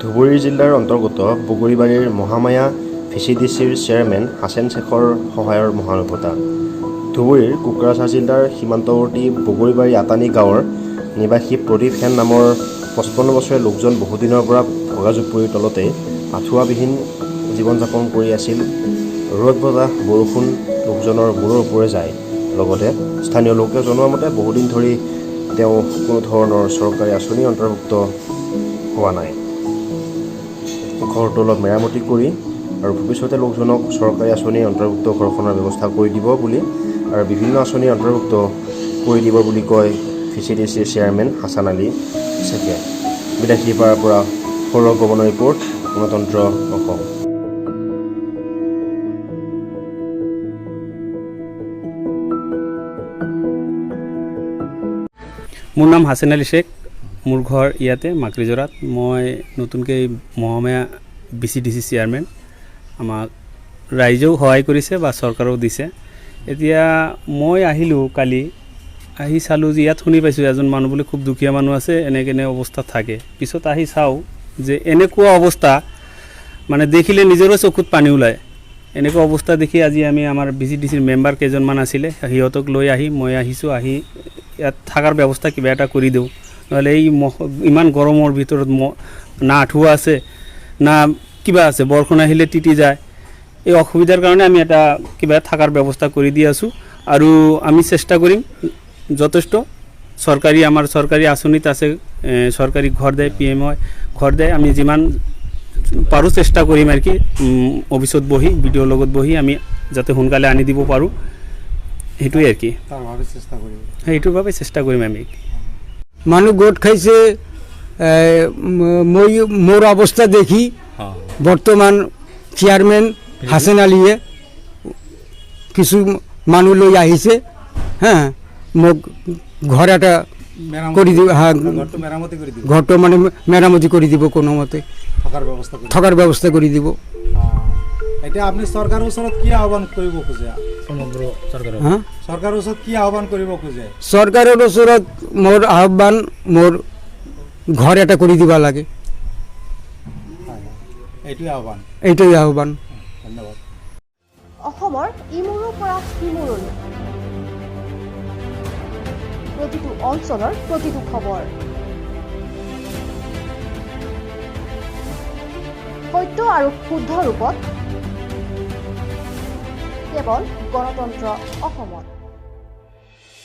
ধুবুৰী জিলাৰ অন্তৰ্গত বগৰীবাৰীৰ মহামায়া ভিচিডিচিৰ চেয়াৰমেন হাছেন শ্বেখৰ সহায়ৰ মহানুভৱতা। ধুবুৰীৰ কোকৰাঝাৰ জিলাৰ সীমান্তৱৰ্তী বগৰীবাৰী আটানী গাঁৱৰ নিবাসী প্ৰদীপ সেন নামৰ 55 বছৰীয়া লোকজন বহুদিনৰ পৰা ভগা জুপুৰিৰ তলতে আঁঠুৱাবিহীন জীৱন যাপন কৰি আছিল। ৰ'দ বতাহ বৰষুণ লোকজনৰ মূৰৰ ওপৰে যায়। লগতে স্থানীয় লোকে জনোৱা মতে বহুদিন ধৰি তেওঁ কোনো ধৰণৰ চৰকাৰী আঁচনি অন্তৰ্ভুক্ত হোৱা নাই। ঘৰটো অলপ মেৰামতি কৰি আৰু ভৱিষ্যতে লোকজনক চৰকাৰী আঁচনি অন্তৰ্ভুক্ত ঘৰখনৰ ব্যৱস্থা কৰি দিব বুলি আৰু বিভিন্ন আঁচনি অন্তৰ্ভুক্ত কৰি দিব বুলি কয় ভিচিডিচিৰ চেয়াৰমেন হাছান আলী শ্বেখে। বিদেশীপাৰাৰ পৰা সৌৰভ গগনৰ ৰিপৰ্ট, গণতন্ত্ৰ অসম। মোৰ নাম হাছেন আলী শ্বেখ। মোৰ ঘৰ ইয়াতে মাকৰিজৰাত। মই নতুনকৈ মহামায়া ভিচিডিচি চেয়াৰমেন। আমাক ৰাইজেও সহায় কৰিছে বা চৰকাৰেও দিছে। এতিয়া মই আহিলোঁ কালি, আহি চালোঁ যে ইয়াত শুনি পাইছোঁ এজন মানুহ বোলে খুব দুখীয়া মানুহ আছে, এনে অৱস্থাত থাকে। পিছত আহি চাওঁ যে এনেকুৱা অৱস্থা, মানে দেখিলে নিজৰো চকুত পানী ওলায়। এনেকুৱা অৱস্থা দেখি আজি আমি আমাৰ ভিচিডিচিৰ মেম্বাৰ কেইজনমান আছিলে, সিহঁতক লৈ মই আহিছোঁ। আহি ইয়াত থকাৰ ব্যৱস্থা কিবা এটা কৰি দিওঁ, নহ'লে এই ইমান গৰমৰ ভিতৰত না আঁঠুৱা আছে না কিবা আছে, বৰষুণ আহিলে তিতি যায়। এই অসুবিধাৰ কাৰণে আমি এটা কিবা থকাৰ ব্যৱস্থা কৰি দি আছোঁ। আৰু আমি চেষ্টা কৰিম যথেষ্ট আমাৰ চৰকাৰী আঁচনিত আছে, চৰকাৰী ঘৰ দিয়ে, PMY ঘৰ দিয়ে। আমি যিমান পাৰোঁ চেষ্টা কৰিম আৰু কি অফিচত বহি ভিডিঅ'ৰ লগত বহি আমি যাতে সোনকালে আনি দিব পাৰোঁ, সেইটোৱে আৰু কি সেইটোৰ বাবে চেষ্টা কৰিম আমি। মানুহ গোট খাইছে। মোৰ অৱস্থা দেখি বৰ্তমান চেয়াৰমেন হাছেন আলীয়ে কিছু মানুহ লৈ আহিছে, মোক ঘৰ এটা কৰি দিব, ঘৰটো মানে মেৰামতি কৰি দিব, কোনোমতে থকাৰ ব্যৱস্থা কৰি দিব। এতিয়া আপুনি চৰকাৰৰ ওচৰত কি আহ্বান কৰিব খোজে? চৰকাৰৰ ওচৰত কি আহ্বান কৰিব খোজে? চৰকাৰৰ ওচৰত মোৰ আহ্বান, মোৰ ঘৰ এটা কৰি দিব লাগে, এইটোৱে আহ্বান। ধন্যবাদ। অসমৰ ইমূৰৰ পৰা সিমূৰলৈ প্ৰতিটো অঞ্চলৰ প্ৰতিটো খবৰ, সত্য আৰু শুদ্ধ ৰূপত কেৱল গণতন্ত্ৰ অসমত।